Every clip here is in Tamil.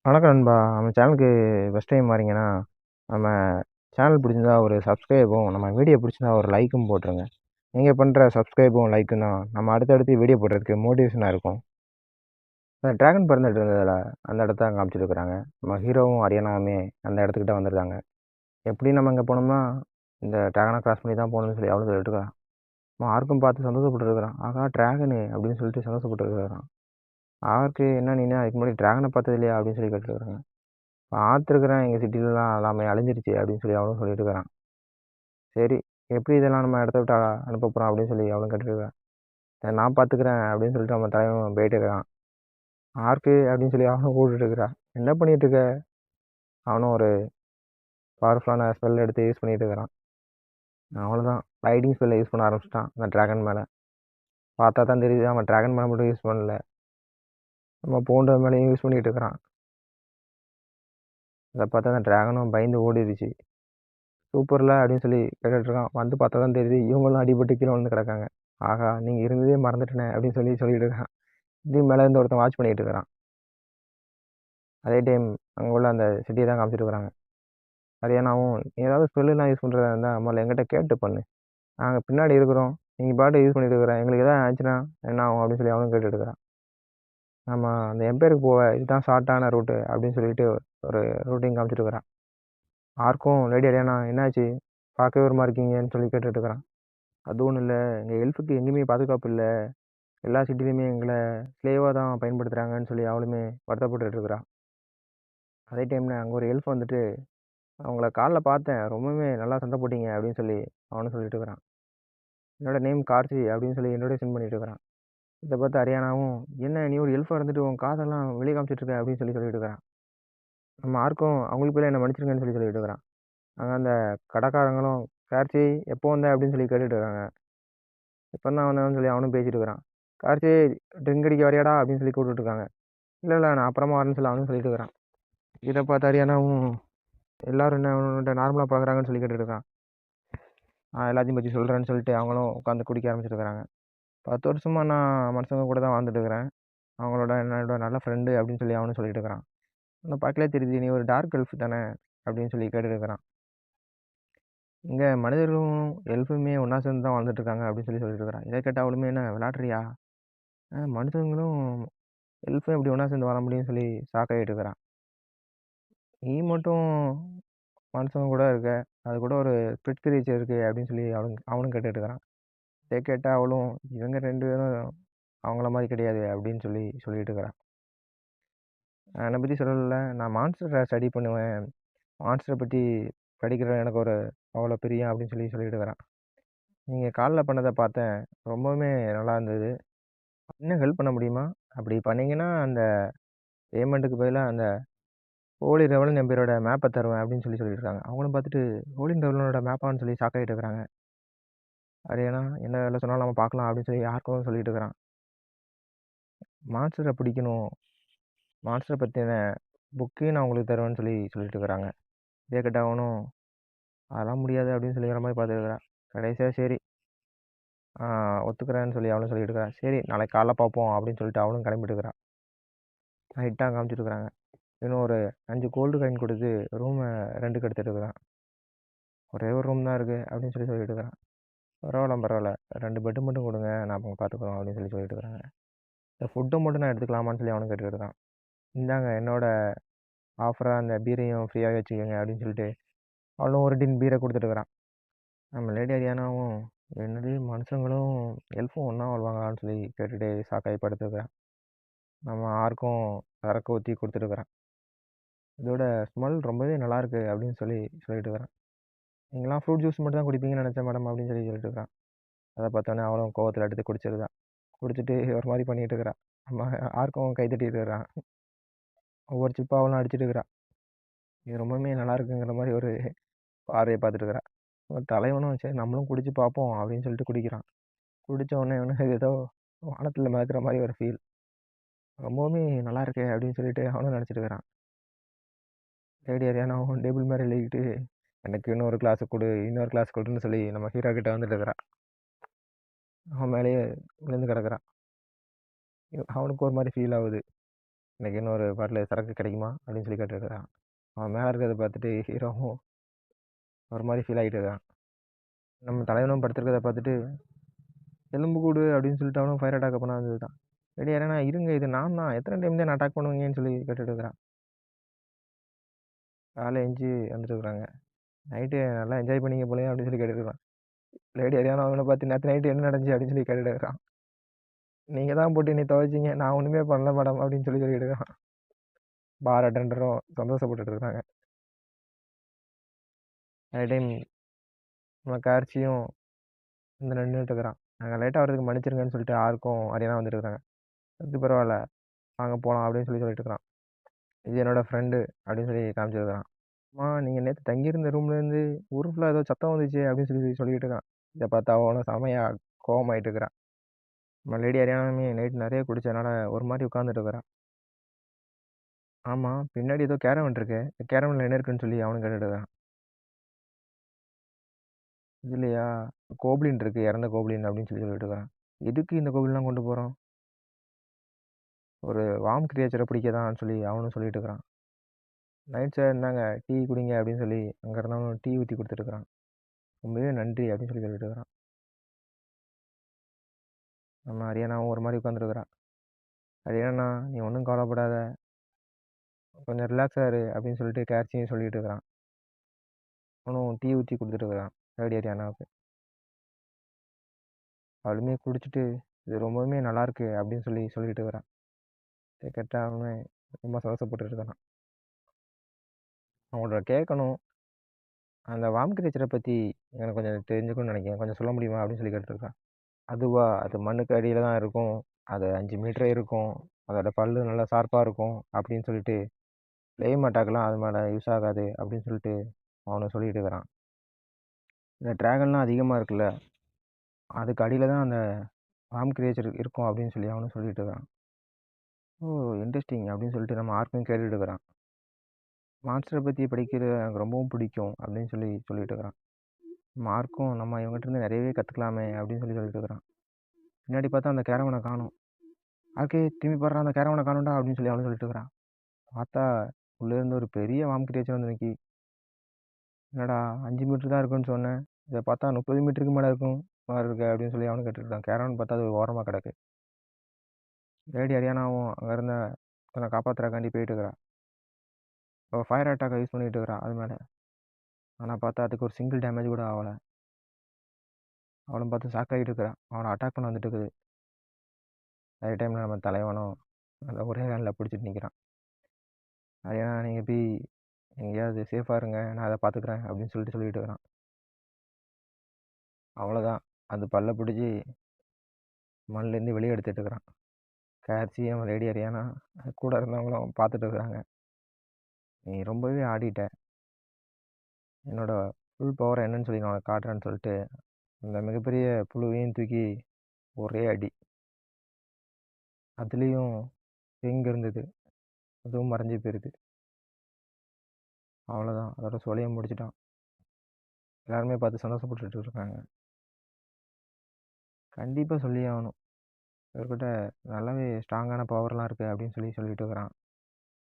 வணக்கம் நண்பா. நம்ம சேனலுக்கு ஃபர்ஸ்ட் டைம் வரீங்கன்னா, நம்ம சேனல் பிடிச்சிருந்தா ஒரு சப்ஸ்கிரைபும், நம்ம வீடியோ பிடிச்சிருந்தா ஒரு லைக்கும் போட்டுருங்க. நீங்க பண்ற சப்ஸ்கிரைபும், லைக்கும் தான் நம்ம அடுத்தடுத்து வீடியோ போடுறதுக்கு மோட்டிவேஷனா இருக்கும். அந்த டிராகன் பறந்துட்டு இருந்ததுல, அந்த இடத்த காமிச்சிருக்காங்க. நம்ம ஹீரோவும், அரியானாவுமே அந்த இடத்துக்கிட்ட வந்திருக்காங்க. எப்படி நம்ம இங்க போனோம்னா, இந்த டிராகன கிராஸ் பண்ணி தான் போகணும்னு சொல்லி அவளும் சொல்லிட்டு இருக்கா. ஆர்க்கும் பார்த்து சந்தோஷப்பட்டுருக்கான். ஆகா டிராகனு அப்படின்னு சொல்லிட்டு சந்தோஷப்பட்டுருக்கான். ஆர்க்கு என்ன நீனு அதுக்கு முன்னாடி டிராகனை பார்த்தது இல்லையா அப்படின்னு சொல்லி கேட்டுருக்காங்க. பார்த்துருக்குறேன் எங்கள் சிட்டிலலாம் எல்லாமே அழிஞ்சிருச்சு அப்படின்னு சொல்லி அவனும் சொல்லிட்டு இருக்கிறான். சரி, எப்படி இதெல்லாம் நம்ம இடத்த விட்டு அனுப்ப போகிறோம் அப்படின்னு சொல்லி அவனும் கேட்டுருக்கான். சரி நான் பார்த்துக்கிறேன் அப்படின்னு சொல்லிட்டு அவன் தலைவன் போயிட்டு இருக்கான். ஆர்க்கு அப்படின்னு சொல்லி அவனும் கூப்பிட்டுட்டு இருக்கிறான். என்ன பண்ணிட்டு இருக்க? அவனும் ஒரு பவர்ஃபுல்லான ஸ்பெல் எடுத்து யூஸ் பண்ணிட்டு இருக்கிறான். அவ்வளோதான், ரைடிங் ஸ்பெல்லை யூஸ் பண்ண ஆரம்பிச்சிட்டான் அந்த டிராகன் மேலே. பார்த்தா தான் தெரியுது அவன் டிராகன் மேலே மட்டும் யூஸ் பண்ணல, நம்ம பூண்ட மேலேயும் யூஸ் பண்ணிட்டு இருக்கிறான். அதை பார்த்தா அந்த டிராகனும் பயந்து ஓடிடுச்சு. சூப்பர்ல அப்படின்னு சொல்லி கேட்டுட்டு இருக்கான். வந்து பார்த்தா தான் தெரியுது இவங்களும் அடிபட்டு கீழே வந்து கிடக்காங்க. ஆகா நீங்கள் இருந்ததே மறந்துட்டேனே அப்படின்னு சொல்லிட்டு இருக்கான். இதுவும் மேலே இருந்து ஒருத்தன் வாட்ச் பண்ணிட்டு இருக்கிறான். அதே டைம் அங்கே உள்ள அந்த சிட்டியை தான் காமிச்சிட்டு இருக்கிறாங்க. ஹரியானாவும் ஏதாவது ஸ்பெல்லாம் யூஸ் பண்ணுறதா இருந்தால் முதல்ல எங்கிட்ட கேட்டு பண்ணு, நாங்கள் பின்னாடி இருக்கிறோம், நீங்கள் பாட்டு யூஸ் பண்ணிட்டு இருக்கிறேன், எங்களுக்கு எதாவது ஆச்சுன்னா என்ன ஆகும் அப்படின்னு சொல்லி அவனும் கேட்டுட்டு இருக்கிறான். நம்ம அந்த எம்பேருக்கு போக இதுதான் ஷார்ட்டான ரூட்டு அப்படின்னு சொல்லிட்டு ஒரு ரூட்டையும் காமிச்சிட்டு இருக்கிறான். ஆர்க்கும் லேடி ஹரியானா என்னாச்சு பார்க்கவே ஒரு மாதிரி இருக்கீங்கன்னு சொல்லி கேட்டுட்டு இருக்கிறான். அது ஒன்றும் இல்லை, எங்கள் எல்ஃபுக்கு எங்கேயுமே பாதுகாப்பு இல்லை, எல்லா சிட்டிலையுமே எங்களை ஸ்லேவாக தான் பயன்படுத்துகிறாங்கன்னு சொல்லி அவளுமே வருத்தப்பட்டுட்டு இருக்கிறான். அதே டைமில் அங்கே ஒரு எல்ஃப் வந்துட்டு அவங்கள காலில் பார்த்தேன், ரொம்பவுமே நல்லா சண்டை போட்டீங்க அப்படின்னு சொல்லி அவனும் சொல்லிட்டு இருக்கிறான். என்னோட நேம் கார்த்தி அப்படின்னு சொல்லி இன்ட்ரோடக்ஷன் பண்ணிட்டு இருக்கிறான். இதை பார்த்து ஹரியானாவும் என்ன நீ ஒரு எல்ஃபாக இருந்துட்டு உன் காதெல்லாம் வெளியே காமிச்சிட்டு இருக்க அப்படின்னு சொல்லிட்டு இருக்கிறான். நம்ம ஆர்க்கும் அவங்களுக்கு போய் என்ன மன்னிச்சிருங்கன்னு சொல்லிட்டு இருக்கிறான். அங்கே அந்த கடைக்காரங்களும் கார்த்தி எப்போ வந்த அப்படின்னு சொல்லி கேட்டுட்டு இருக்காங்க. இப்போ தான் வந்தேன்னு சொல்லி அவனும் பேசிட்டு இருக்கிறான். கார்த்தி ட்ரிங்க் அடிக்க வரையாடா அப்படின்னு சொல்லி கூப்பிட்டு இருக்காங்க. இல்லை இல்லை நான் அப்புறமா வரேன்னு சொல்லி அவனும் சொல்லிட்டு இருக்கிறான். இதை பார்த்து ஹரியானாவும் எல்லாரும் என்ன அவன்கிட்ட நார்மலாக பார்க்குறாங்கன்னு சொல்லி கேட்டுட்டு இருக்கான். எல்லாத்தையும் பற்றி சொல்கிறேன்னு சொல்லிட்டு அவங்களும் உட்காந்து குடிக்க ஆரம்பிச்சிருக்கிறாங்க. 10 வருஷமா நான் மனுஷங்க கூட தான் வாழ்ந்துட்டு இருக்கிறேன், அவங்களோட என்னோட நல்ல ஃப்ரெண்டு அப்படின்னு சொல்லி அவனும் சொல்லிட்டு இருக்கிறான். ஆனால் பார்க்கலே தெரியுது நீ ஒரு டார்க் எல்ஃப் தானே அப்படின்னு சொல்லி கேட்டுட்டு இருக்கிறான். இங்கே மனிதர்களும் எல்ஃபுமே ஒன்றா சேர்ந்து தான் வாழ்ந்துட்டு இருக்காங்க அப்படின்னு சொல்லிட்டு இருக்கிறான். இதை கேட்டால் அவளுமே என்ன விளாட்றியா, மனுஷங்களும் எல்ஃபும் எப்படி ஒன்றா சேர்ந்து வாழ முடியும்னு சொல்லி ஷாக் ஆகிட்டு இருக்கிறான். நீ மட்டும் மனுஷங்க கூட இருக்க, அது கூட ஒரு ஸ்பிரிட் கிரீச்சர் இருக்கு அப்படின்னு சொல்லி அவனும் கேட்டுட்டு இருக்கிறான். இதை கேட்டால் அவளும் இவங்க 2 பேரும் அவங்கள மாதிரி கிடையாது அப்படின்னு சொல்லிட்டு இருக்கிறான். என்னை பற்றி சொல்லல, நான் மான்ஸ்டரை ஸ்டடி பண்ணுவேன், மான்ஸ்டரை பற்றி படிக்கிற எனக்கு ஒரு அவ்வளோ பிரியம் அப்படின்னு சொல்லிட்டு இருக்கிறான். நீங்கள் காலில் பண்ணதை பார்த்தேன், ரொம்பவுமே நல்லா இருந்தது, இன்னும் ஹெல்ப் பண்ண முடியுமா? அப்படி பண்ணீங்கன்னா அந்த பேமெண்ட்டுக்கு பதிலாக அந்த ஹோலி ரெவலன் எம்பையரோட மேப்பை தருவேன் அப்படின்னு சொல்லிட்டு இருக்காங்க. அவங்களும் பார்த்துட்டு ஹோலி ரெவலனோட மேப்பான்னு சொல்லி ஷாக் ஆகிட்டு இருக்கிறாங்க. ஹரியானா என்ன வேலை சொன்னாலும் நம்ம பார்க்கலாம் அப்படின்னு சொல்லி யாருக்கும் சொல்லிட்டு இருக்கிறான். மான்ஸ்டரை பிடிக்கணும், மான்ஸ்டரை பற்றின புக்கு நான் உங்களுக்கு தருவேன்னு சொல்லிட்டு இருக்கிறாங்க. இதே கேட்ட அவனும் அதெல்லாம் முடியாது அப்படின்னு சொல்லிக்கிற மாதிரி பார்த்துருக்குறான். கடைசியாக சரி ஒத்துக்கிறேன்னு சொல்லி அவனும் சொல்லிட்டு இருக்கிறான். சரி நாளைக்கு காலைல பார்ப்போம் அப்படின்னு சொல்லிட்டு அவனும் கிளம்பிட்டு இருக்கிறான். நைட்டாக காமிச்சிட்டு இருக்கிறாங்க. இன்னும் ஒரு 5 கோல்டு காயின் கொடுத்து ரூமை ரெண்டுக்கு எடுத்துகிட்டு இருக்கிறான். ஒரே ஒரு ரூம் தான் இருக்குது அப்படின்னு சொல்லிட்டு இருக்கிறான். பரவாயில்ல 2 பெட்டு மட்டும் கொடுங்க, நான் அவங்க பார்த்துக்குறோம் அப்படின்னு சொல்லிட்டு இருக்கிறாங்க. இந்த ஃபுட்டை மட்டும் நான் எடுத்துக்கலாமான்னு சொல்லி அவனும் கேட்டுட்டு இருக்கான். இந்தாங்க என்னோட ஆஃபராக அந்த பீரையும் ஃப்ரீயாகவே வச்சுக்கோங்க அப்படின்னு சொல்லிட்டு அவனும் ஒரு டின் பீரை கொடுத்துட்டுருக்குறான். நம்ம லேடி ஹரியானாவும் என்னது மனுஷங்களும் எல்ஃபும் ஒன்றா வாழ்வாங்களான்னு சொல்லி கேட்டுகிட்டே ஷாக்காகி படுத்துருக்குறான். நம்ம ஆர்க்கும் சரக்கு ஊற்றி கொடுத்துட்டுருக்குறான். இதோட ஸ்மெல் ரொம்பவே நல்லாயிருக்கு அப்படின்னு சொல்லிட்டு இருக்கிறான். நீங்களாம் ஃப்ரூட் ஜூஸ் மட்டும் தான் குடிப்பீங்கன்னு நினச்சேன் மேடம் அப்படின்னு சொல்லிட்டு இருக்கிறான். அதை பார்த்தோன்னே அவளும் கோவத்தில் எடுத்து குடிச்சிருக்கான். குடிச்சிட்டு ஒரு மாதிரி பண்ணிட்டு இருக்கிறான். நம்ம ஆர்க்கும் கை தட்டிட்டு இருக்கிறான். ஒவ்வொரு சிப்பாக அவளும் அடிச்சிட்டு இருக்கிறான். இது ரொம்பவுமே நல்லா இருக்குங்கிற மாதிரி ஒரு பார்வையை பார்த்துட்டு இருக்கிறான். தலைவனும் சரி நம்மளும் குடிச்சு பார்ப்போம் அப்படின்னு சொல்லிட்டு குடிக்கிறான். குடித்த உடனே அவனுக்கு ஏதோ வானத்தில் மிதக்கிற மாதிரி ஒரு ஃபீல், ரொம்பவுமே நல்லா இருக்கே அப்படின்னு சொல்லிட்டு அவனும் நினச்சிட்டு இருக்கிறான். லேடி ஹரியானாவும் டேபிள் மாதிரி எழுதிக்கிட்டு எனக்கு இன்னொரு கிளாஸ் கொடு, இன்னொரு கிளாஸ் கொடுன்னு சொல்லி நம்ம ஹீரோ கிட்ட வந்துட்டு இருக்கிறான். அவன் மேலேயே விழுந்து கிடக்குறான். அவனுக்கு ஒரு மாதிரி ஃபீல் ஆகுது. இன்னைக்கு இன்னொரு பாட்டில் சரக்கு கிடைக்குமா அப்படின்னு சொல்லி கேட்டுருக்கான். அவன் மேலே இருக்கிறத பார்த்துட்டு ஹீரோவும் ஒரு மாதிரி ஃபீல் ஆகிட்டு இருக்கான். நம்ம தலைவனும் படுத்திருக்கிறத பார்த்துட்டு எலும்பு கூடு அப்படின்னு சொல்லிட்டு அவனும் ஃபயர் அட்டாக் பண்ண வந்தது தான். ரெடி யாரா இருங்க, இது நான் தான், எத்தனை டைம் தான் அட்டாக் பண்ணுவீங்கன்னு சொல்லி கேட்டுட்டு இருக்கிறான். காலை எஞ்சி வந்துட்டு இருக்கிறாங்க. நைட்டு நல்லா என்ஜாய் பண்ணிங்க போலையே அப்படின்னு சொல்லி கேட்டுருக்கான். லேடி ஹரியானா அவனை பார்த்து நேற்று நைட்டு என்ன நடந்துச்சு அப்படின்னு சொல்லி கேட்டுட்டு இருக்கான். நீங்கள் தான் போட்டு நீ துவைச்சிங்க, நான் ஒன்றுமே பண்ணல மேடம் அப்படின்னு சொல்லி சொல்லிட்டு இருக்கான். பார் அட்டெண்டரும் சந்தோஷப்பட்டுட்டு இருக்காங்க. அதே டைம் நம்ம கார்ச்சியும் வந்து நின்றுட்டு இருக்கிறான். நாங்கள் லேட்டாக வரதுக்கு மன்னிச்சிருங்கன்னு சொல்லிட்டு யாருக்கும் ஹரியானா வந்துட்டு இருக்காங்க. அது பரவாயில்ல, வாங்க போகலாம் அப்படின்னு சொல்லி சொல்லிட்டு இருக்கிறான். இது என்னோட ஃப்ரெண்டு அப்படின்னு சொல்லி காமிச்சிருக்கிறான். அம்மா நீங்கள் நேற்று தங்கியிருந்த ரூம்லேருந்து ஊர் ஃபுல்லாக ஏதோ சத்தம் வந்துச்சு அப்படின்னு சொல்லி சொல்லிட்டு இருக்கான். இதை பார்த்தா அவனும் செமையாக கோவமாயிட்டு இருக்கிறான். நம்ம லேடி ஹரியானாமே நைட் நிறைய குடிச்சதுனால ஒரு மாதிரி உட்காந்துட்டு இருக்கிறான். ஆமாம், பின்னாடி ஏதோ கேரவன் இருக்கு, கேரவனில் என்ன இருக்குன்னு சொல்லி அவனும் கேட்டுட்டு இருக்கான். இதுலையா கோப்ளின் இருக்கு, இறந்த கோப்ளின் அப்படின்னு சொல்லி சொல்லிட்டு இருக்கான். எதுக்கு இந்த கோவில்லாம் கொண்டு போகிறோம்? ஒரு வார்ம் கிரியேச்சரை பிடிக்க தான் சொல்லி அவனும் சொல்லிட்டு இருக்கிறான். நைட் சார் இந்தாங்க டீ குடிங்க அப்படின்னு சொல்லி அங்கே இருந்தவனும் டீ ஊற்றி கொடுத்துருக்குறான். ரொம்பவே நன்றி அப்படின்னு சொல்லி சொல்லிட்டு இருக்கிறான். நம்ம ஹரியானாவும் ஒரு மாதிரி உட்காந்துருக்குறான். ஹரியானா நீ ஒன்றும் கவலைப்படாத, கொஞ்சம் ரிலாக்ஸாக இரு அப்படின்னு சொல்லிட்டு கேர்ச்சியும் சொல்லிட்டு இருக்கிறான். அவனும் டீ ஊற்றி கொடுத்துட்டு இருக்கிறான் லேடி ஹரியானாவுக்கு. அவளுமே குடிச்சிட்டு இது ரொம்பவுமே நல்லாயிருக்கு அப்படின்னு சொல்லி சொல்லிட்டு இருக்கிறான். இதை கேட்டால் அவனுமே ரொம்ப சந்தோஷப்பட்டு இருக்கான். அவங்களோட கேட்கணும், அந்த வார்ம் கிரியேச்சரை பற்றி எனக்கு கொஞ்சம் தெரிஞ்சுக்கணும்னு நினைக்கிறேன், கொஞ்சம் சொல்ல முடியுமா அப்படின்னு சொல்லி கேட்டுருக்கான். அதுவா, அது மண்ணுக்கு அடியில் தான் இருக்கும், அது 5 மீட்டர் இருக்கும், அதோட பல்லு நல்லா ஷார்ப்பாக இருக்கும் அப்படின்னு சொல்லிட்டு ஃப்ளேம் அட்டாக்லாம் அது மேலே யூஸ் ஆகாது அப்படின்னு சொல்லிட்டு அவனை சொல்லிட்டு இருக்கிறான். இந்த ட்ராகன்லாம் அதிகமாக இருக்குல்ல, அதுக்கு அடியில் தான் அந்த வார்ம் கிரியேச்சர் இருக்கும் அப்படின்னு சொல்லி அவனும் சொல்லிட்டு இருக்கிறான். ஓ, இன்ட்ரெஸ்டிங் அப்படின்னு சொல்லிட்டு நம்ம ஆர்க்கும் கேட்டுட்டு இருக்கிறான். மான்ஸ்டரை பற்றி படிக்கிறது எனக்கு ரொம்பவும் பிடிக்கும் அப்படின்னு சொல்லி சொல்லிட்டு இருக்கிறான். மார்க்கும் நம்ம இவங்ககிட்ட இருந்து நிறையவே கற்றுக்கலாமே அப்படின்னு சொல்லி சொல்லிட்டு இருக்கிறான். பின்னாடி பார்த்தா அந்த கேரவனை காணும். ஆர்கே திரும்பி பாடுறான், அந்த கேரவனை காணும்டா அப்படின்னு சொல்லி அவனும் சொல்லிட்டு இருக்கிறான். பார்த்தா உள்ளேருந்து ஒரு பெரிய வார்ம் கிரியேச்சர் வந்து நிற்கி. என்னடா 5 மீட்டர் தான் இருக்குன்னு சொன்னேன், இதை பார்த்தா 30 மீட்டருக்கு மேலே இருக்கும் மாதிரி இருக்கு அப்படின்னு சொல்லி அவனும் கேட்டுருக்கான். கேரவன் பார்த்தா அது ஓரமாக கிடக்கு. லேடி ஹரியானாவும் அங்கே இருந்த கொஞ்சம் காப்பாற்றுறக்காண்டி போயிட்டு இருக்கிறான். அவள் ஃபயர் அட்டாக்கை யூஸ் பண்ணிட்டு இருக்கிறான் அது மேலே. ஆனால் பார்த்தா அதுக்கு ஒரு சிங்கிள் டேமேஜ் கூட ஆகலை. அவளும் பார்த்து ஷாக் ஆகிட்டு இருக்கிறான். அவனை அட்டாக் பண்ண வந்துட்டு இருக்குது. அதே டைமில் நம்ம தலைவனும் அந்த ஒரே ஹேண்டில் பிடிச்சிட்டு நிற்கிறான். ஏன்னா நீங்கள் போய் எங்கேயாவது சேஃபாக இருங்க, நான் அதை பார்த்துக்குறேன் அப்படின்னு சொல்லிட்டு இருக்கிறான். அவ்வளோதான், அது பல்ல பிடிச்சி மண்ணிலேருந்து வெளியே எடுத்துகிட்டு இருக்கிறான். கேர்ச்சியும் லேடி ஹரியானா கூட இருந்தவங்களும் பார்த்துட்டு இருக்கிறாங்க. நீ ரொம்பவே ஆடிட்ட, என்னோட ஃபுல் பவர் என்னன்னு சொல்லி நான் உனக்கு காட்டுறேன்னு சொல்லிட்டு அந்த மிகப்பெரிய புழுவையும் தூக்கி ஒரே அடி. அதுலேயும் எங்கே இருந்தது, அதுவும் மறைஞ்சி போயிருது. அவ்வளோதான், அதோட சோலையை முடிச்சிட்டான். எல்லாருமே பார்த்து சந்தோஷப்பட்டுட்டு இருக்காங்க. கண்டிப்பாக சொல்லி ஆகணும், இவர்கிட்ட நல்லாவே ஸ்ட்ராங்கான பவர்லாம் இருக்குது அப்படின்னு சொல்லிட்டு இருக்கிறான்.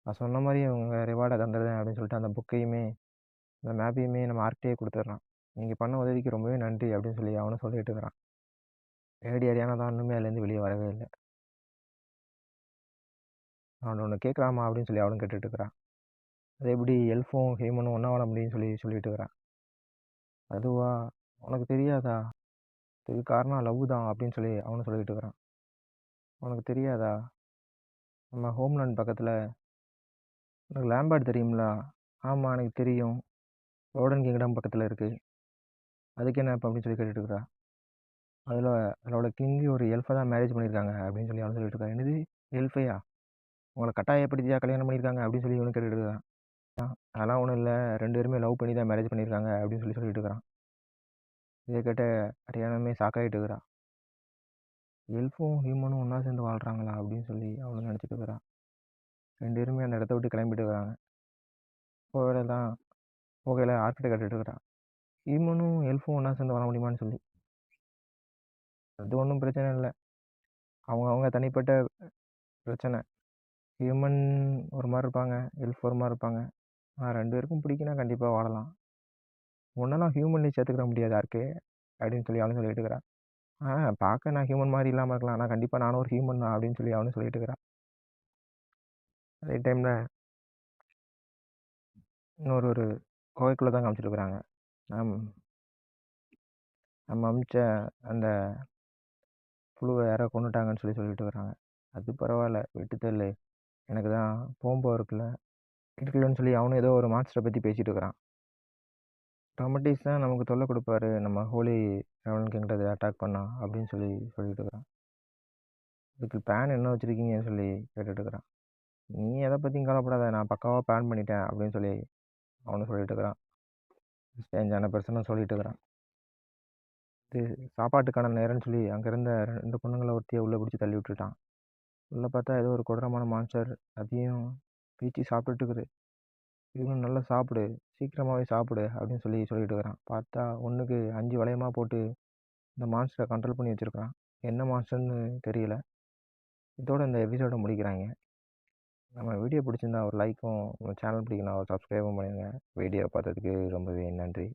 நான் சொன்ன மாதிரி அவங்க ரிவார்டை தந்துடுறேன் அப்படின்னு சொல்லிட்டு அந்த புக்கையுமே அந்த மேப்பையுமே நம்ம ஆர்கிட்டே கொடுத்துட்றான். நீங்கள் பண்ண உதவிக்கு ரொம்பவே நன்றி அப்படின்னு சொல்லி அவனும் சொல்லிட்டு இருக்கிறான். லேடி ஹரியானா தான் இன்னுமே அதுலேருந்து வெளியே வரவே இல்லை. அவன் ஒன்று கேட்கலாமா அப்படின்னு சொல்லி அவனும் கேட்டுட்டு இருக்கிறான். அது எப்படி எல்ஃபும் ஹியூமனும் ஒன்றா வாழ முடியும்னு சொல்லிட்டு இருக்கிறான். அதுவா, உனக்கு தெரியாதா, இதுக்கு காரணம் லவ் தான் அப்படின்னு சொல்லி அவனும் சொல்லிட்டு இருக்கிறான். உனக்கு தெரியாதா, நம்ம ஹோம்லேண்ட் பக்கத்தில் உனக்கு லேம்பார்டு தெரியுங்களா? ஆமாம் எனக்கு தெரியும், ரோடன் கிங்டம் பக்கத்தில் இருக்குது. அதுக்கு என்ன இப்போ அப்படின்னு சொல்லி கேட்டுட்டு இருக்கிறா. அதோட கிங்கு ஒரு எல்ஃபை தான் மேரேஜ் பண்ணியிருக்காங்க அப்படின்னு சொல்லி அவனு சொல்லிட்டு இருக்கான். என்னது, எல்ஃபையா? உங்களை கட்டாயப்படுத்தியா கல்யாணம் பண்ணியிருக்காங்க அப்படின்னு சொல்லி இவனு கேட்டுட்டு இருக்கான். அதெல்லாம் ஒன்றும் இல்லை, 2 பேருமே லவ் பண்ணி தான் மேரேஜ் பண்ணியிருக்காங்க அப்படின்னு சொல்லிட்டு இருக்கிறான். இதை கேட்ட ஹரியானாமே ஷாக்காகிட்டு இருக்கிறான். எல்ஃபும் ஹியூமனும் ஒன்றா சேர்ந்து வாழ்கிறாங்களா அப்படின்னு சொல்லி அவனு நினச்சிட்டு இருக்கிறான். 2 பேருமே அந்த இடத்த விட்டு கிளம்பிட்டு இருக்கிறாங்க. போகையில் ஆர்கிட்ட கேட்டுட்டு இருக்கிறான், ஹியூமனும் எல்ஃபும் ஒன்றா சேர்ந்து வாழ முடியுமான்னு சொல்லி. அது ஒன்றும் பிரச்சனை இல்லை, அவங்க தனிப்பட்ட பிரச்சனை. ஹியூமன் ஒரு மாதிரி இருப்பாங்க, எல்ஃப் ஒரு மாதிரி இருப்பாங்க. 2 பேருக்கும் பிடிக்குன்னா கண்டிப்பாக வாழலாம். ஒன்றெல்லாம் ஹியூமன்லேயும் சேர்த்துக்கிற முடியாது யாருக்கு அப்படின்னு சொல்லி அவனும் சொல்லிட்டு இருக்கிறான். பார்க்க நான் ஹியூமன் மாதிரி இல்லாமல் இருக்கலாம், ஆனால் கண்டிப்பாக நானும் ஒரு ஹியூமன் தான் அப்படின்னு சொல்லி அவனும் சொல்லிட்டு இருக்கிறான். அதே டைமில் ஒரு குகைக்குள்ளே தான் காமிச்சிருக்கிறாங்க. நம் நம்ம அமிச்ச அந்த புழுவை யாரோ கொண்டுட்டாங்கன்னு சொல்லிட்டு இருக்கிறாங்க. அது பரவாயில்ல, விட்டு தள்ளு. எனக்கு தான் போகும்போது இருக்குல்லன்னு சொல்லி அவனும் ஏதோ ஒரு மான்ஸ்டரை பற்றி பேசிகிட்டு இருக்கிறான். டொமட்டிஸ் தான் நமக்கு தொல்லை கொடுப்பாரு, நம்ம ஹோலி ரெவலன் கிங்கிட்ட அட்டாக் பண்ணா அப்படின்னு சொல்லிட்டு இருக்கிறான். இதுக்கு பிளான் என்ன வச்சுருக்கீங்கன்னு சொல்லி கேட்டுட்டு இருக்கிறான். நீ எதை பற்றியும் கவலைப்படாத, நான் பக்காவாக பிளான் பண்ணிட்டேன் அப்படின்னு சொல்லி அவனும் சொல்லிட்டு இருக்கிறான். ஸ்டேஞ்சான பர்சனும் சொல்லிட்டு இருக்கிறான். இது சாப்பாட்டுக்கான நேரம்னு சொல்லி அங்கே இருந்த 2 பொண்ணுங்களை ஒருத்தியை உள்ளே பிடிச்சி தள்ளி விட்டுட்டான். உள்ளே பார்த்தா ஏதோ ஒரு கொடூரமான மான்ஸ்டர் அதையும் பீச்சி சாப்பிட்டுட்டு இருக்குது. இவனும் நல்லா சாப்பிடு, சீக்கிரமாகவே சாப்பிடு அப்படின்னு சொல்லிட்டு இருக்கிறான். பார்த்தா ஒன்றுக்கு 5 வளையமாக போட்டு இந்த மான்ஸ்டரை கண்ட்ரோல் பண்ணி வச்சுருக்கான். என்ன மான்ஸ்டர்னு தெரியல. இதோட இந்த எபிசோடை முடிக்கிறாங்க. நம்ம வீடியோ பிடிச்சிருந்தா ஒரு லைக்கும், நம்ம சேனல் பிடிக்குன்னா ஒரு சப்ஸ்கிரைபும் பண்ணிடுங்க. வீடியோ பார்த்ததுக்கு ரொம்பவே நன்றி.